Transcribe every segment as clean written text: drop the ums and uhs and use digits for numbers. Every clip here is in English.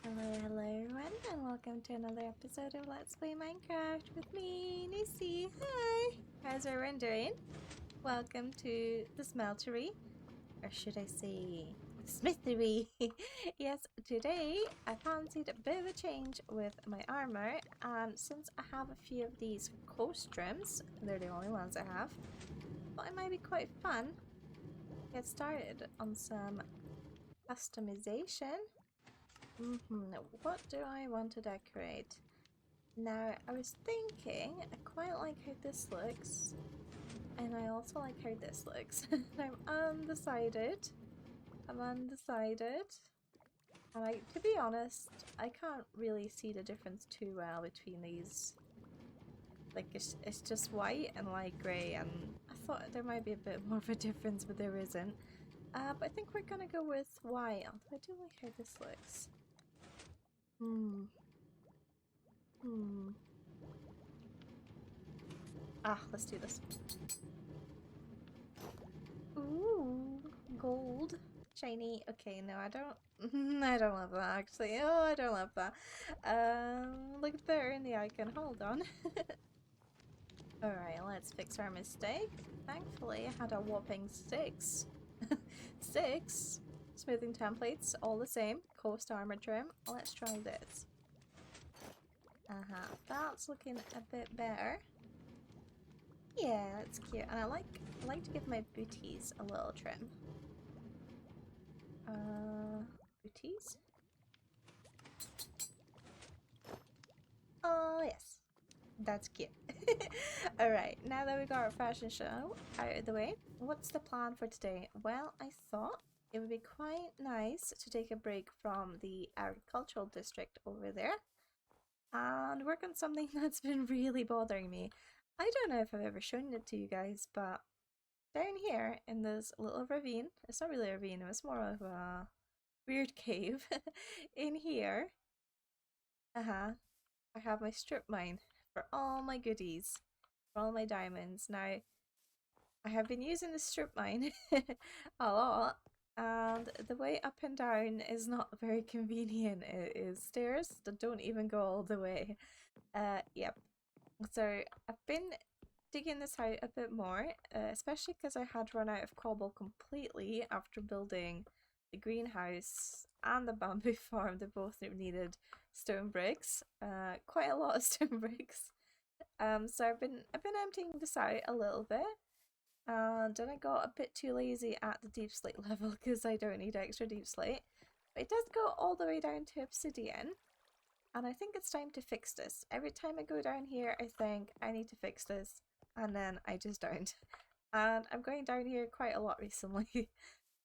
Hello everyone, and welcome to another episode of Let's Play Minecraft with me, Nissy. Hi! How's everyone doing? Welcome to the smeltery, or should I say smithery? Yes, today I fancied a bit of a change with my armor, and since I have a few of these coast trims, they're the only ones I have, thought it might be quite fun to get started on some customization. What do I want to decorate? Now, I was thinking, I quite like how this looks, and I also like how this looks. I'm undecided. And to be honest, I can't really see the difference too well between these. Like, it's just white and light grey, and I thought there might be a bit more of a difference, but there isn't. But I think we're gonna go with white, although I do like how this looks. Let's do this. Ooh, gold. Shiny. Okay, no, I don't I don't love that actually. Oh, I don't love that. Look better in the icon. Hold on. Alright, let's fix our mistake. Thankfully, I had a whopping 6. 6 smoothing templates, all the same. Coast armor trim. Let's try this. That's looking a bit better. Yeah, that's cute. And I like to give my booties a little trim. Booties? Oh, yes. That's cute. Alright, now that we got our fashion show out of the way, what's the plan for today? Well, I thought it would be quite nice to take a break from the agricultural district over there and work on something that's been really bothering me. I don't know if I've ever shown it to you guys, but down here in this little ravine, it's not really a ravine, it was more of a weird cave. In here, I have my strip mine for all my goodies, for all my diamonds. Now, I have been using the strip mine a lot, and the way up and down is not very convenient. It is stairs that don't even go all the way. Yep. So I've been digging this out a bit more, especially because I had run out of cobble completely after building the greenhouse and the bamboo farm. They both needed stone bricks, quite a lot of stone bricks. So I've been emptying this out a little bit, and then I got a bit too lazy at the deep slate level because I don't need extra deep slate. But it does go all the way down to obsidian. And I think it's time to fix this. Every time I go down here, I think I need to fix this, and then I just don't. And I'm going down here quite a lot recently.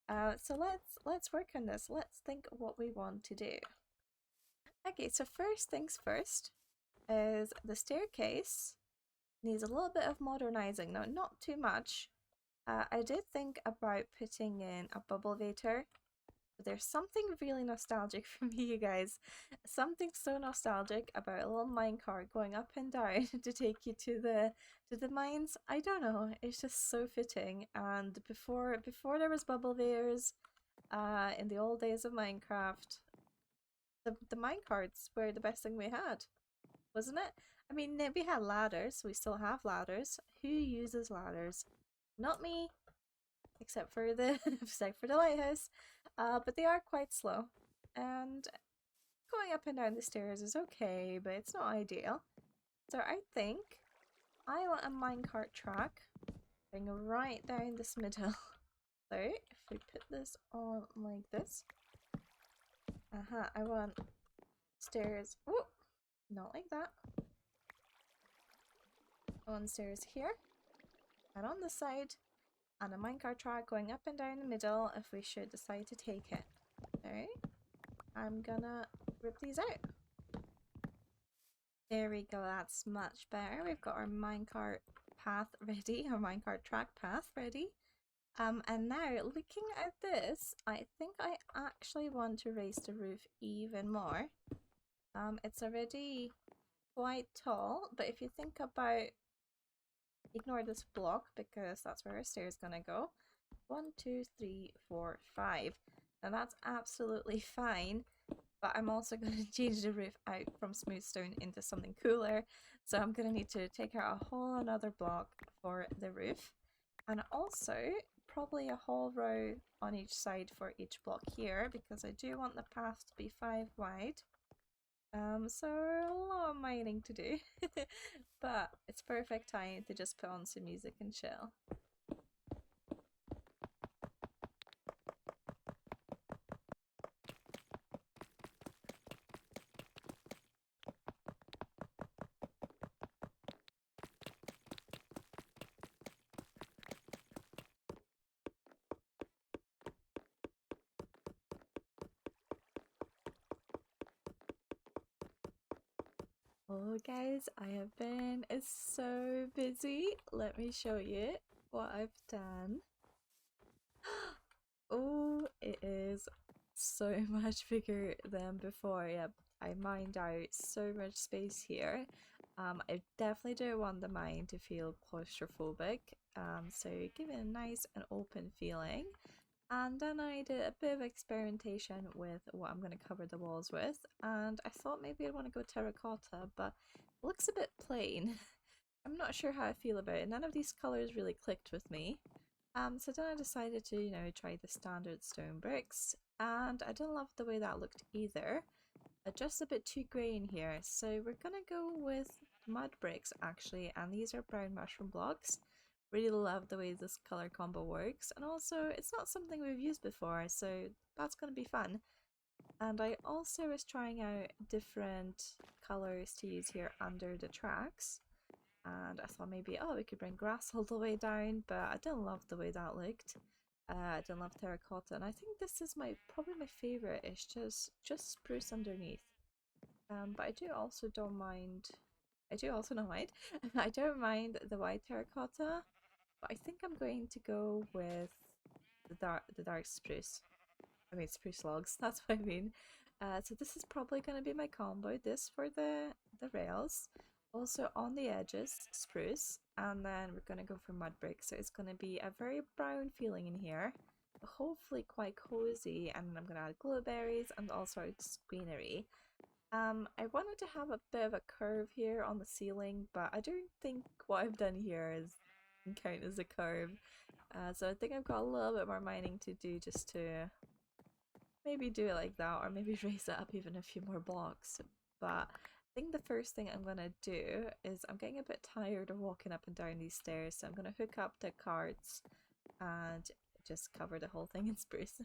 So let's work on this. Let's think what we want to do. Okay, so first things first is the staircase needs a little bit of modernizing. Now, not too much. I did think about putting in a bubble vator. There's something really nostalgic for me, you guys. Something so nostalgic about a little minecart going up and down to take you to the mines. I don't know. It's just so fitting. And before there was bubble vators, in the old days of Minecraft, the minecarts were the best thing we had, wasn't it? I mean, we had ladders. We still have ladders. Who uses ladders? Not me. Except for the lighthouse, but they are quite slow, and going up and down the stairs is okay, but it's not ideal. So I think I want a minecart track going right down this middle. So if we put this on like this, I want stairs. Oh, not like that. On stairs here, and on this side. And a minecart track going up and down the middle if we should decide to take it. Alright, I'm gonna rip these out. There we go, that's much better. We've got our minecart path ready, our minecart track path ready. And now looking at this, I think I actually want to raise the roof even more. It's already quite tall, but if you think about, ignore this block because that's where our stair is gonna go. 1, 2, 3, 4, 5. Now that's absolutely fine. but I'm also going to change the roof out from smooth stone into something cooler. So I'm going to need to take out a whole another block for the roof, and also probably a whole row on each side for each block here, because I do want the path to be 5 wide. So a lot of mining to do, but it's perfect time to just put on some music and chill. Oh guys, I have been so busy. Let me show you what I've done. Oh, it is so much bigger than before. Yep, I mined out so much space here. I definitely don't want the mine to feel claustrophobic. So give it a nice and open feeling. And then I did a bit of experimentation with what I'm going to cover the walls with, and I thought maybe I'd want to go terracotta, but it looks a bit plain. I'm not sure how I feel about it. None of these colours really clicked with me. So then I decided to, try the standard stone bricks, and I didn't love the way that looked either. Just a bit too grey in here, so we're gonna go with mud bricks actually, and these are brown mushroom blocks. Really love the way this color combo works, and also it's not something we've used before, so that's going to be fun. And I also was trying out different colors to use here under the tracks, and I thought maybe, oh, we could bring grass all the way down, but I didn't love the way that looked. I didn't love terracotta, and I think this is probably my favorite. It's just spruce underneath. But I do also don't mind. I do also not mind. I don't mind the white terracotta. But I think I'm going to go with the dark spruce. I mean spruce logs, that's what I mean. So this is probably going to be my combo. This for the rails. Also on the edges, spruce. And then we're going to go for mud brick. So it's going to be a very brown feeling in here. But hopefully quite cozy. And then I'm going to add glowberries and also greenery. I wanted to have a bit of a curve here on the ceiling, but I don't think what I've done here is count as a curve. So I think I've got a little bit more mining to do just to maybe do it like that, or maybe raise it up even a few more blocks. But I think the first thing I'm gonna do is I'm getting a bit tired of walking up and down these stairs, so I'm gonna hook up the carts and just cover the whole thing in spruce.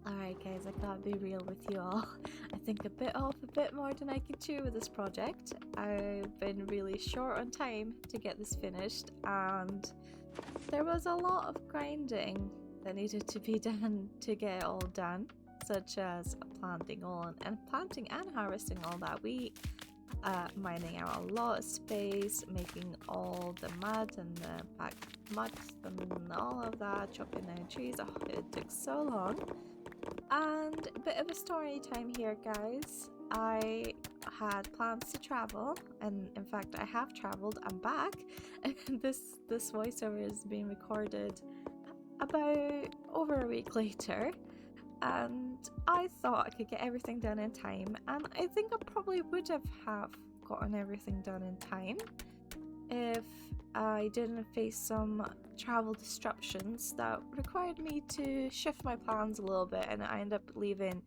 Alright guys, I gotta be real with you all. I think a bit more than I can chew with this project. I've been really short on time to get this finished, and there was a lot of grinding that needed to be done to get it all done, such as planting and harvesting all that wheat, mining out a lot of space, making all the mud and the packed mud and all of that, chopping down trees. Oh, it took so long. And a bit of a story time here, guys. I had plans to travel, and in fact I have traveled. I'm back, and this voiceover is being recorded about over a week later, and I thought I could get everything done in time, and I think I probably would have gotten everything done in time if I didn't face some travel disruptions that required me to shift my plans a little bit, and I ended up leaving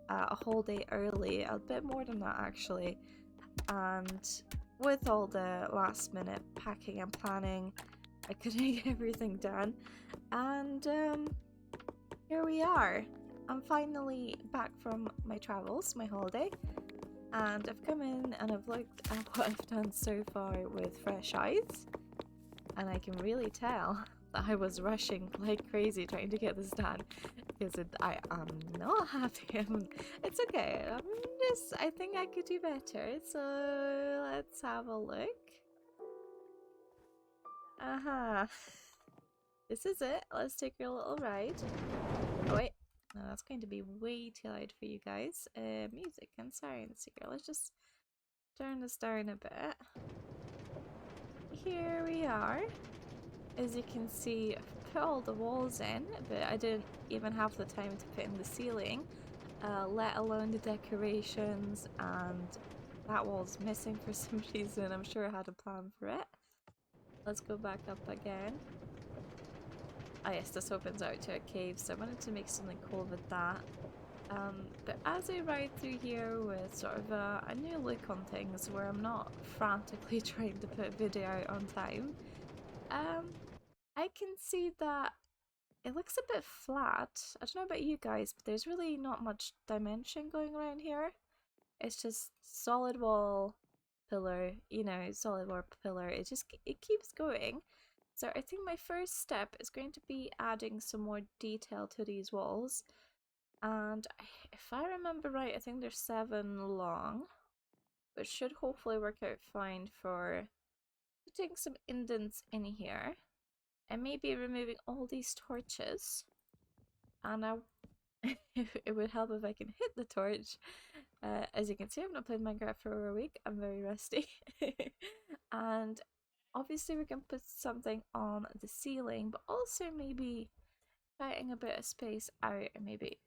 a whole day early, a bit more than that actually. And with all the last minute packing and planning, I couldn't get everything done, and here we are. I'm finally back from my travels, my holiday, and I've come in and I've looked at what I've done so far with fresh eyes. And I can really tell that I was rushing like crazy trying to get this done because I am not happy. It's okay. I think I could do better. So let's have a look. Aha. This is it. Let's take a little ride. Oh wait. No, that's going to be way too loud for you guys. Music and sirens here. Let's just turn this down a bit. Here we are. As you can see, I've put all the walls in, but I didn't even have the time to put in the ceiling, let alone the decorations, and that wall's missing for some reason. I'm sure I had a plan for it. Let's go back up again. Ah yes, this opens out to a cave, so I wanted to make something cool with that. But as I ride through here with sort of a new look on things, where I'm not frantically trying to put video out on time, I can see that it looks a bit flat. I don't know about you guys, but there's really not much dimension going around here. It's just solid wall, pillar, you know, solid wall, pillar. It keeps going. So I think my first step is going to be adding some more detail to these walls. And if I remember right, I think they're 7 long, which should hopefully work out fine for putting some indents in here. And maybe removing all these torches. And it would help if I can hit the torch. As you can see, I've not played Minecraft for over a week. I'm very rusty. And obviously we can put something on the ceiling, but also maybe cutting a bit of space out and maybe...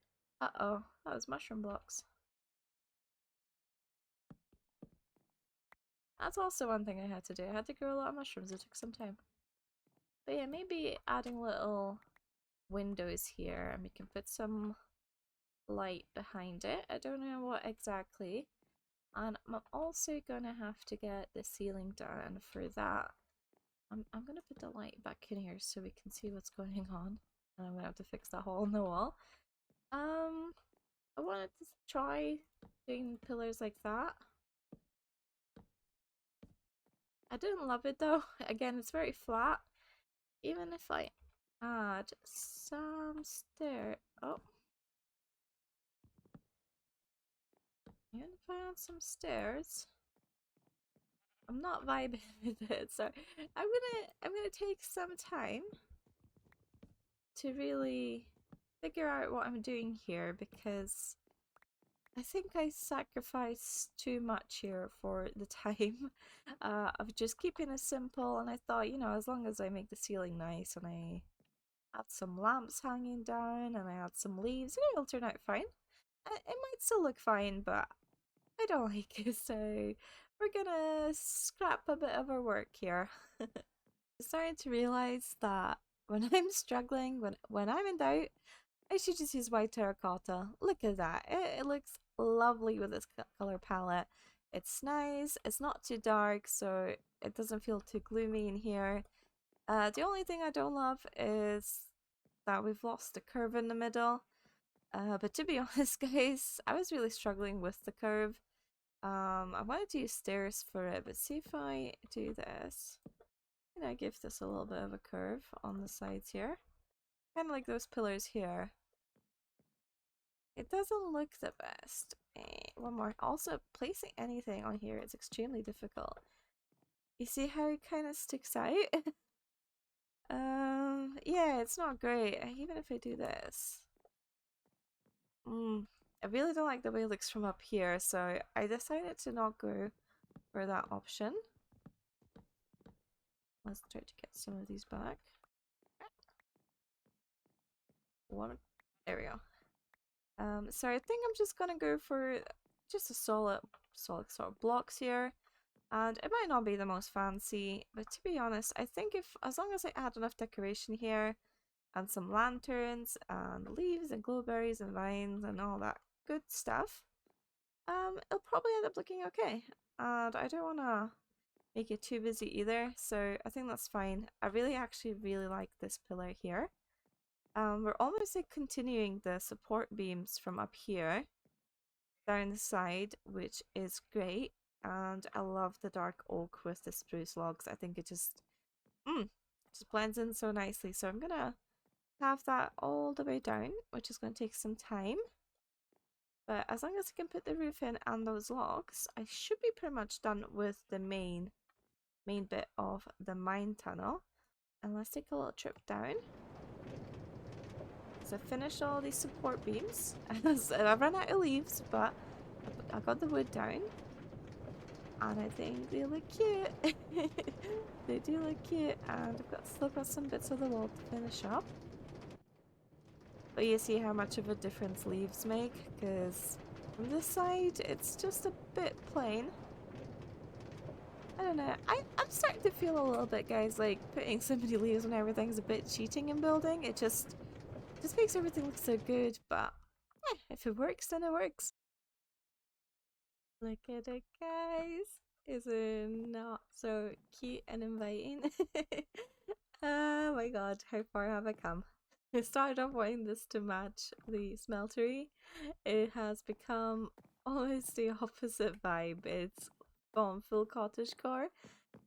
Uh-oh, that was mushroom blocks. That's also one thing I had to do. I had to grow a lot of mushrooms. It took some time. But yeah, maybe adding little windows here and we can put some light behind it. I don't know what exactly. And I'm also gonna have to get the ceiling done. For that, I'm gonna put the light back in here so we can see what's going on. And I'm gonna have to fix that hole in the wall. I wanted to try doing pillars like that. I didn't love it though. Again, it's very flat. Even if I add some stair. Oh. Even if I add some stairs, I'm not vibing with it. So I'm gonna take some time to really figure out what I'm doing here, because I think I sacrificed too much here for the time of just keeping it simple. And I thought, you know, as long as I make the ceiling nice and I add some lamps hanging down and I add some leaves, it'll turn out fine. It might still look fine, but I don't like it, so we're gonna scrap a bit of our work here. I'm starting to realize that when I'm struggling, when I'm in doubt, I should just use white terracotta. Look at that. It looks lovely with this color palette. It's nice. It's not too dark, so it doesn't feel too gloomy in here. The only thing I don't love is that we've lost the curve in the middle. But to be honest, guys, I was really struggling with the curve. I wanted to use stairs for it, but see if I do this. And I give this a little bit of a curve on the sides here. Kind of like those pillars here. It doesn't look the best. One more. Also, placing anything on here is extremely difficult. You see how it kind of sticks out? Yeah, it's not great. Even if I do this. I really don't like the way it looks from up here, so I decided to not go for that option. Let's try to get some of these back. One. There we go. So I think I'm just gonna go for just a solid sort of blocks here. And it might not be the most fancy, but to be honest, I think as long as I add enough decoration here and some lanterns and leaves and glowberries and vines and all that good stuff, it'll probably end up looking okay. And I don't want to make it too busy either, so I think that's fine. I actually really like this pillar here. We're almost like continuing the support beams from up here down the side, which is great. And I love the dark oak with the spruce logs. I think it just just blends in so nicely. So I'm gonna have that all the way down, which is going to take some time. But as long as I can put the roof in and those logs, I should be pretty much done with the main bit of the mine tunnel. And let's take a little trip down. So I finished all these support beams. And I've run out of leaves, but I got the wood down. And I think they look cute. They do look cute. And I've still got some bits of the wall to finish up. But you see how much of a difference leaves make, because from this side it's just a bit plain. I don't know, I'm starting to feel a little bit, guys, like putting so many leaves on everything's a bit cheating in building. It just makes everything look so good, but if it works, then it works. Look at it, guys. Is it not so cute and inviting? Oh my god, how far have I come? I started off wanting this to match the smeltery. It has become almost the opposite vibe. It's gone full cottagecore.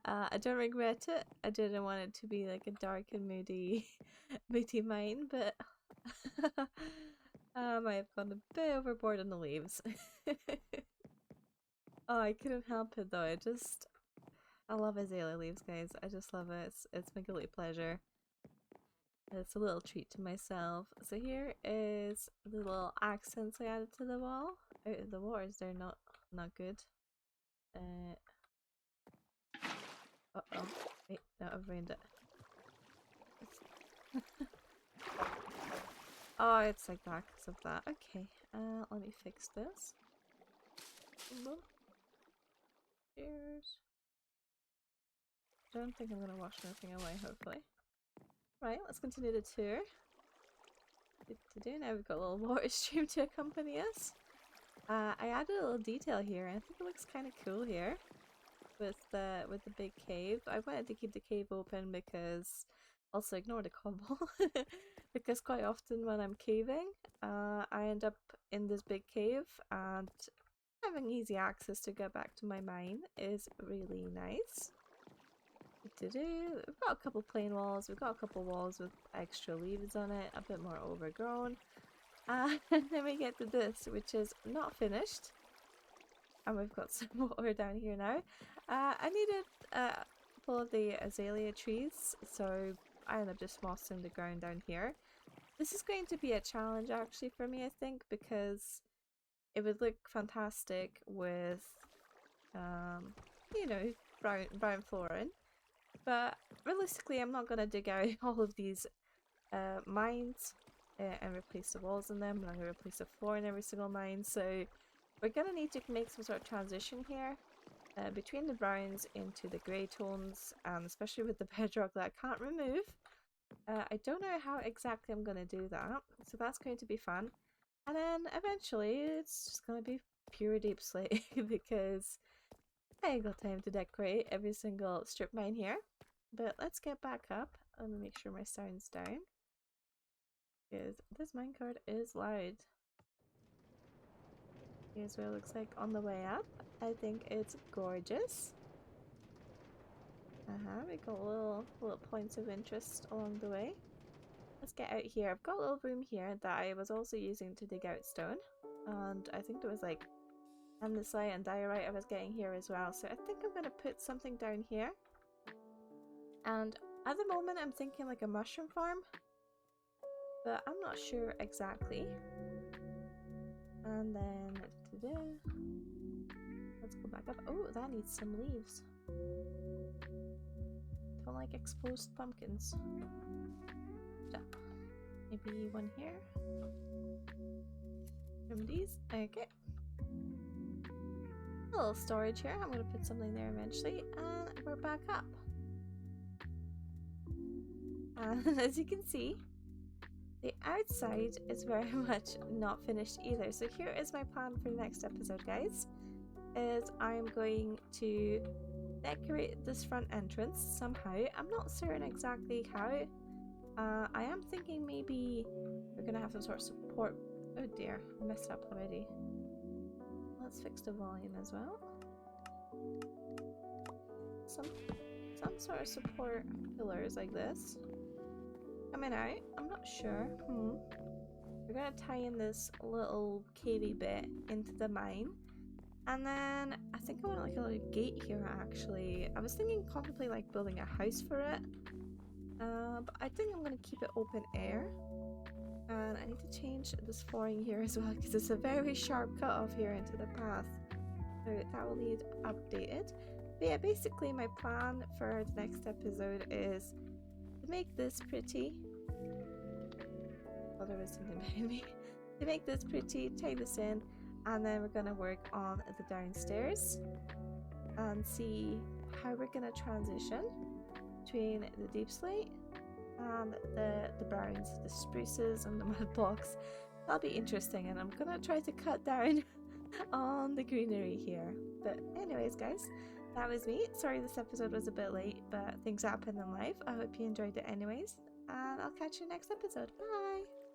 I don't regret it. I didn't want it to be like a dark and moody mine, but I might have gone a bit overboard on the leaves. Oh, I couldn't help it though. I love azalea leaves, guys. I just love it. It's my guilty pleasure. It's a little treat to myself. So here is the little accents I added to the wall. The walls, they're not good. Uh-oh. Wait, no, I've ruined it. Oh, it's like that because of that. Okay, let me fix this. Cheers. Don't think I'm gonna wash anything away, hopefully. Right, let's continue the tour. Now we've got a little water stream to accompany us. I added a little detail here, and I think it looks kind of cool here with the big cave. I wanted to keep the cave open because also ignore the cobble because quite often when I'm caving, I end up in this big cave, and having easy access to get back to my mine is really nice. We've got a couple plain walls, we've got a couple walls with extra leaves on it, a bit more overgrown. And then we get to this, which is not finished. And we've got some water down here now. I needed a couple of the azalea trees, so I ended up just mossing the ground down here. This is going to be a challenge actually for me, I think, because it would look fantastic with, you know, brown flooring. But realistically, I'm not going to dig out all of these mines and replace the walls in them. I'm not going to replace the floor in every single mine. So we're going to need to make some sort of transition here between the browns into the grey tones, and especially with the bedrock that I can't remove. I don't know how exactly I'm going to do that. So that's going to be fun. And then eventually it's just going to be pure deep slate because I ain't got time to decorate every single strip mine here. But let's get back up. Let me make sure my sound's down, because this minecart is loud. Here's what it looks like on the way up. I think it's gorgeous. We got little points of interest along the way. Let's get out here. I've got a little room here that I was also using to dig out stone, and I think there was like andesite and diorite I was getting here as well. So I think I'm going to put something down here. And at the moment I'm thinking like a mushroom farm, but I'm not sure exactly. And then let's go back up. Oh, that needs some leaves. Don't like exposed pumpkins. So, maybe one here. From these. Okay. A little storage here. I'm going to put something there eventually. And we're back up. And as you can see, the outside is very much not finished either. So here is my plan for the next episode, guys. Is I'm going to decorate this front entrance somehow. I'm not certain exactly how. I am thinking maybe we're going to have some sort of support. Oh dear, I messed up already. Let's fix the volume as well. Some some sort of support pillars like this coming out. I'm not sure. We're gonna tie in this little cavey bit into the mine. And then I think I want like a little gate here actually. I was thinking contemplate like building a house for it. But I think I'm gonna keep it open air. And I need to change this flooring here as well because it's a very sharp cut off here into the path. So that will need updated. But yeah, basically my plan for the next episode is to make this pretty. Oh, there was something behind me. To make this pretty, tie this in, and then we're gonna work on the downstairs and see how we're gonna transition between the deep slate and the browns, the spruces and the mud blocks. That'll be interesting, and I'm gonna try to cut down on the greenery here. But anyways guys, that was me. Sorry this episode was a bit late, but things happen in life. I hope you enjoyed it anyways, and I'll catch you next episode. Bye!